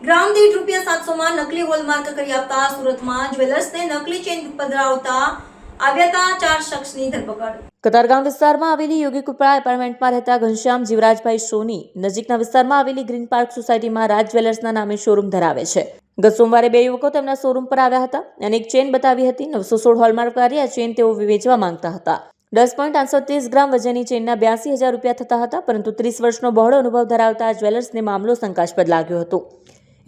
ગ્રામ દીઠ ₹700 નકલી હોલમાર્ક કરી આપતા સુરતમાં જ્વેલર્સને નકલી ચેન પધરાવતા આવ્યા હતા 4 શખ્સની ધરપકડ. કતારગામ વિસ્તારમાં આવેલી યોગી કૃપા એપાર્ટમેન્ટમાં રહેતા ઘનશ્યામ જીવરાજભાઈ સોની નજીકના વિસ્તારમાં આવેલી ગ્રીન પાર્ક સોસાયટીમાં રાજ જ્વેલર્સના નામે શોરૂમ ધરાવે છે. ગત સોમવારે 2 યુવકો તેમના શોરૂમ પર આવ્યા હતા અને એક ચેન બતાવી હતી. 916 હોલમાર્કવાળી આ ચેન તેઓ વેચવા માંગતા હતા. 10.830 ગ્રામ વજનની ચેનના 82,000 રૂપિયા થતા હતા, પરંતુ 30 વર્ષનો બહોળો અનુભવ ધરાવતા જ્વેલર્સને મામલો શંકાસ્પદ લાગ્યો હતો.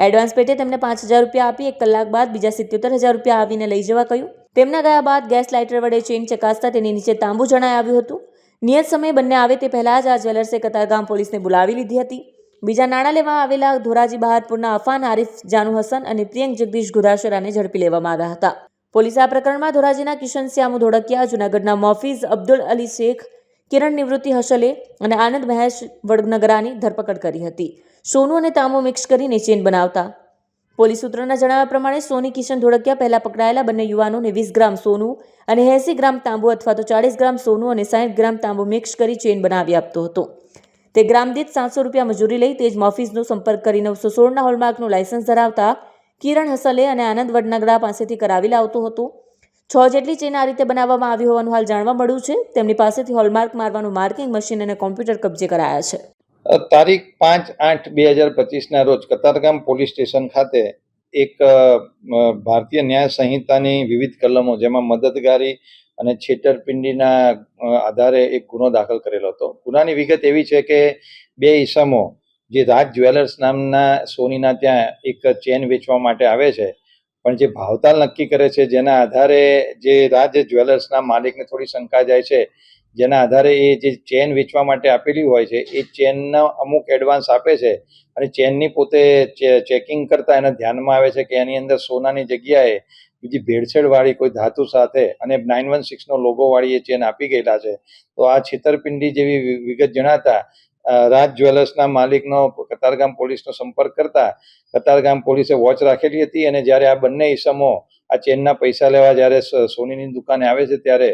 એડવાન્સ પેટે તેમને 5,000 રૂપિયા આપી 1 કલાક બાદ બીજા 77,000 રૂપિયા આવીને લઈ જવા કહ્યું. તેમના ગયા બાદ ગેસ લાઇટર વડે ચેન ચકાસતા તેની નીચે તાંબુ જણાઈ આવ્યું હતું. નિયત સમયે બંને આવે તે પહેલા જ આ જ્વેલર્સે કતારગામ પોલીસને બોલાવી લીધી હતી. બીજા નાણાં લેવા આવેલા ધોરાજી બહાદપુરના અફાન આરિફ જાનુ હસન અને પ્રિયંક જગદીશ ગુદાશરાને ઝડપી લેવામાં આવ્યા હતા. પોલીસે આ પ્રકરણમાં ધોરાજીના કિશન શ્યામુ ધોળકિયા, જૂનાગઢના મોફીઝ અબ્દુલ અલી શેખ, કિરણ નિવૃત્તિ હસલે અને આનંદ મહેશ વડનગરાની ધરપકડ કરી હતી. સોનું અને તાંબુ મિક્સ કરીને ચેન બનાવતા. પોલીસ સૂત્રોના જણાવ્યા પ્રમાણે સોની કિશન ધોળકિયા પહેલા પકડાયેલા બંને યુવાનોને 20 ગ્રામ સોનું અને 80 ગ્રામ તાંબુ અથવા તો 40 ગ્રામ સોનું અને 60 ગ્રામ તાંબુ મિક્સ કરી ચેન બનાવી આપતો હતો. તે ગ્રામ દીઠ 700 રૂપિયા મજૂરી લઈ તેજ મોફીઝનો સંપર્ક કરી 916ના હોલમાર્કનું લાયસન્સ ધરાવતા કિરણ હસલે અને આનંદ વડનગરા પાસેથી કરાવી લાવતો હતો. 6 જેટલી ચેન આ રીતે બનાવવામાં આવી હોવાનું હાલ જાણવા મળ્યું છે. તેમની પાસેથી હોલમાર્ક મારવાનું માર્કિંગ મશીન અને કોમ્પ્યુટર કબજે કરાયા છે. તારીખ 5/8/2025ના રોજ કતારગામ પોલીસ સ્ટેશન ખાતે એક ભારતીય ન્યાય સંહિતાની વિવિધ કલમો જેમાં મદદગારી અને છેતરપિંડીના આધારે એક ગુનો દાખલ કરેલો હતો. ગુનાની વિગત એવી છે કે 2 ઈસમો જે રાજ જ્વેલર્સ નામના સોનીના ત્યાં એક ચેન વેચવા માટે આવે છે, પણ જે ભાવતાલ નક્કી કરે છે જેના આધારે જે રાજ જ્વેલર્સના માલિકને થોડી શંકા જાય છે, જેના આધારે એ જે ચેન વેચવા માટે આપેલી હોય છે એ ચેનના અમુક એડવાન્સ આપે છે અને ચેનની પોતે ચેકિંગ કરતા એને ધ્યાનમાં આવે છે કે એની અંદર સોનાની જગ્યાએ બીજી ભેળસેળવાળી કોઈ ધાતુ સાથે અને 916નો લોગોવાળી એ ચેન આપી ગયેલા છે. તો આ છેતરપિંડી જેવી વિગત જણાતા રાજ જ્વેલર્સના માલિકનો કતારગામ પોલીસનો સંપર્ક કરતા કતારગામ પોલીસે વોચ રાખેલી હતી અને જ્યારે આ બંને ઈસમો આ ચેનના પૈસા લેવા જ્યારે સોનીની દુકાને આવે છે ત્યારે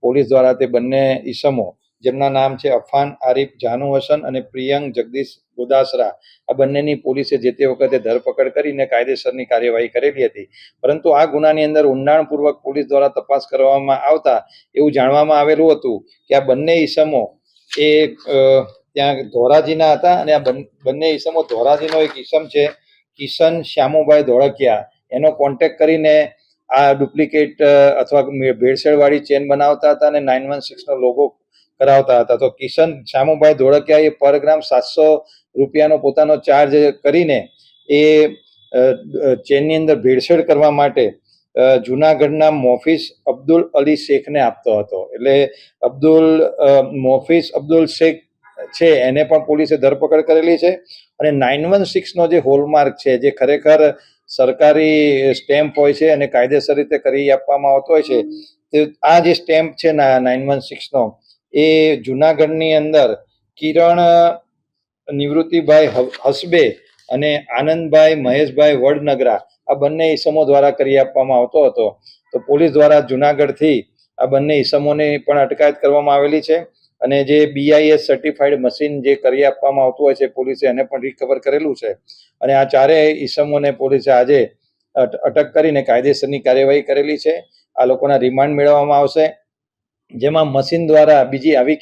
પોલીસ દ્વારા તે બંને ઈસમો જેમના નામ છે અફાન આરિફ જાનુ હસન અને પ્રિયંક જગદીશ ગોદાસરા, આ બંનેની પોલીસે જે તે વખતે ધરપકડ કરીને કાયદેસરની કાર્યવાહી કરેલી હતી. પરંતુ આ ગુનાની અંદર ઊંડાણપૂર્વક પોલીસ દ્વારા તપાસ કરવામાં આવતા એવું જાણવામાં આવેલું હતું કે આ બંને ઈસમો એ ત્યાં ધોરાજીના હતા અને આ બંને ઈસમો ધોરાજીનો એક ઈસમ છે કિશન શ્યામુભાઈ ધોળકિયા, એનો કોન્ટેક્ટ કરીને આ ડુપ્લિકેટ અથવા ભેળસેળવાળી ચેન બનાવતા હતા અને 916નો લોગો કરાવતા હતા. તો કિશન શ્યામુભાઈ ધોળકિયા એ પર ગ્રામ 700 રૂપિયાનો પોતાનો ચાર્જ કરીને એ ચેનની અંદર ભેળસેળ કરવા માટે જૂનાગઢના મોફીઝ અબ્દુલ અલી શેખને આપતો હતો. એટલે મોફીઝ અબ્દુલ શેખ છે એને પણ પોલીસે ધરપકડ કરેલી છે અને 916નો જે હોલમાર્ક છે જે ખરેખર સરકારી સ્ટેમ્પ હોય છે અને કાયદેસર રીતે કરી આપવામાં આવતો હોય છે, તે આ જે સ્ટેમ્પ છે 916નો એ જૂનાગઢની અંદર કિરણ નિવૃત્તિભાઈ હસબે અને આનંદભાઈ મહેશભાઈ વડનગરા આ બંને ઈસમો દ્વારા કરી આપવામાં આવતો હતો. તો પોલીસ દ્વારા જૂનાગઢથી આ બંને ઈસમોની પણ અટકાયત કરવામાં આવેલી છે અને જે BIS સર્ટિફાઈડ મશીન જે કરી આપવામાં આવતું હોય છે પોલીસે એને પણ રિકવર કરેલું છે અને આ ચારેય ઈસમોને પોલીસે આજે અટક કરીને કાયદેસરની કાર્યવાહી કરેલી છે. આ લોકોના રિમાન્ડ મેળવવામાં આવશે, જેમાં મશીન દ્વારા બીજી આવી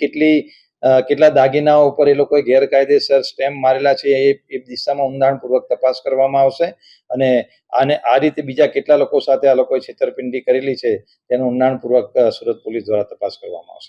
કેટલા દાગીનાઓ ઉપર એ લોકોએ ગેરકાયદેસર સ્ટેમ્પ મારેલા છે એ દિશામાં ઊંડાણપૂર્વક તપાસ કરવામાં આવશે અને આ રીતે બીજા કેટલા લોકો સાથે આ લોકોએ છેતરપિંડી કરેલી છે તેનું ઊંડાણપૂર્વક સુરત પોલીસ દ્વારા તપાસ કરવામાં આવશે.